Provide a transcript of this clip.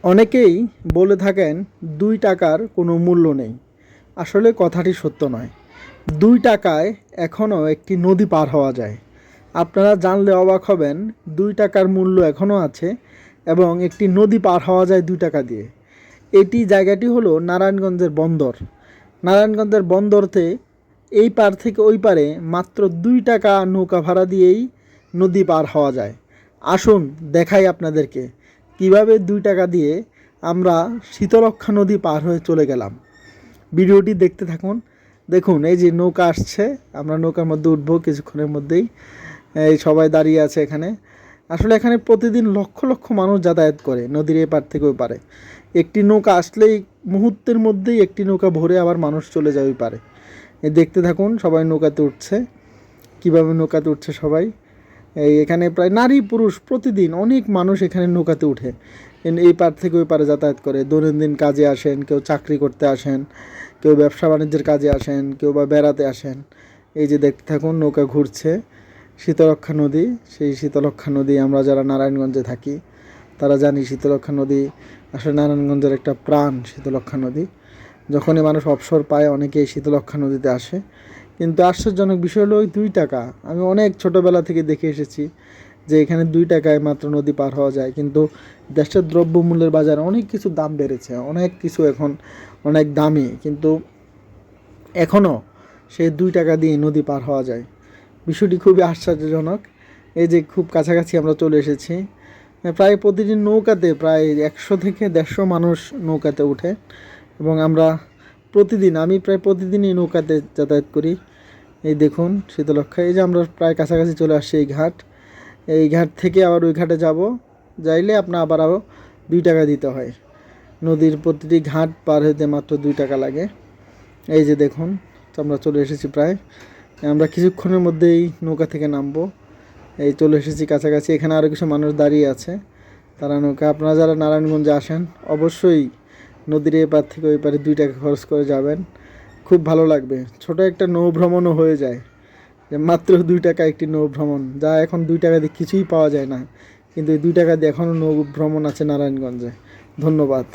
অনেকেই বলে থাকেন ২ টাকার কোনো মূল্য নেই। আসলে কথাটি সত্য নয়। ২ টাকায় এখনও একটি নদী পার হওয়া যায়। আপনারা জানলে অবাক হবেন ২ টাকার মূল্য এখনও আছে এবং একটি নদী পার হওয়া যায় ২ টাকা দিয়ে। এটি জায়গাটি হলো নারায়ণগঞ্জের বন্দর। নারায়ণগঞ্জের বন্দরতে এই পার থেকে ওই পারে মাত্র ২ টাকা নৌকা ভাড়া দিয়েই নদী পার হওয়া যায়। আসুন দেখাই আপনাদেরকে কিভাবে ২ টাকা দিয়ে আমরা শীতলক্ষ্যা নদী পার হয়ে চলে গেলাম। ভিডিওটি দেখতে থাকুন। দেখুন এই যে নৌকা আসছে, আমরা নৌকার মধ্যে উঠবো কিছুক্ষণের মধ্যেই। এই সবাই দাঁড়িয়ে আছে এখানে। আসলে এখানে প্রতিদিন লক্ষ লক্ষ মানুষ যাতায়াত করে নদীর এপার থেকে ওই পারে। একটি নৌকা আসলেই মুহূর্তের মধ্যেই একটি নৌকা ভরে আবার মানুষ চলে যায় ওই পারে। দেখতে থাকুন, সবাই নৌকাতে উঠছে, কীভাবে নৌকাতে উঠছে সবাই। এখানে প্রায় নারী পুরুষ প্রতিদিন অনেক মানুষ এখানে নৌকাতে উঠে এই পার থেকে ওই পারে যাতায়াত করে। দৈনন্দিন কাজে আসেন, কেউ চাকরি করতে আসেন, কেউ ব্যবসা বাণিজ্যের কাজে আসেন, কেউ বা বেড়াতে আসেন। এই যে দেখতে থাকুন নৌকা ঘুরছে। শীতলক্ষ্যা নদী, সেই শীতলক্ষ্যা নদী আমরা যারা নারায়ণগঞ্জে থাকি তারা জানি শীতলক্ষ্যা নদী আসলে নারায়ণগঞ্জের একটা প্রাণ। শীতলক্ষ্যা নদী যখনই মানুষ অবসর পায় অনেকেই শীতলক্ষ্যা নদীতে আসে। কিন্তু আশ্চর্যজনক বিষয় হলো ওই ২ টাকা। আমি অনেক ছোটোবেলা থেকে দেখে এসেছি যে এখানে ২ টাকায় মাত্র নদী পার হওয়া যায়। কিন্তু দেশের দ্রব্যমূল্যের বাজারে অনেক কিছু দাম বেড়েছে, অনেক কিছু এখন অনেক দামি, কিন্তু এখনও সেই ২ টাকা দিয়ে নদী পার হওয়া যায়। বিষয়টি খুবই আশ্চর্যজনক। এই যে খুব কাছাকাছি আমরা চলে এসেছি। প্রায় প্রতিদিন নৌকাতে প্রায় ১০০ থেকে ১৫০ মানুষ নৌকাতে ওঠে এবং আমি প্রায় প্রতিদিনই নৌকাতে যাতায়াত করি। এই দেখুন শীতলক্ষ্যা। এই যে আমরা প্রায় কাছাকাছি চলে আসছি এই ঘাট থেকে আবার ওই ঘাটে যাইলে আপনার আরও ২ টাকা দিতে হয়। নদীর প্রতিটি ঘাট পার হতে মাত্র ২ টাকা লাগে। এই যে দেখুন আমরা চলে এসেছি প্রায়। আমরা কিছুক্ষণের মধ্যেই নৌকা থেকে নামবো। এই চলে এসেছি কাছাকাছি। এখানে আরও কিছু মানুষ দাঁড়িয়ে আছে, তারা নৌকা। আপনারা যারা নারায়ণগঞ্জে আসেন অবশ্যই নদীর এপার থেকে ওই পারে ২ টাকা খরচ করে যাবেন, খুব ভালো লাগবে। ছোট একটা নৌ ভ্রমণও হয়ে যায়, যে মাত্র ২ টাকা একটি নৌ ভ্রমণ, যা এখন ২ টাকা দিয়ে কিছুই পাওয়া যায় না, কিন্তু এই ২ টাকা দিয়ে এখনও নৌ ভ্রমণ আছে নারায়ণগঞ্জে। ধন্যবাদ।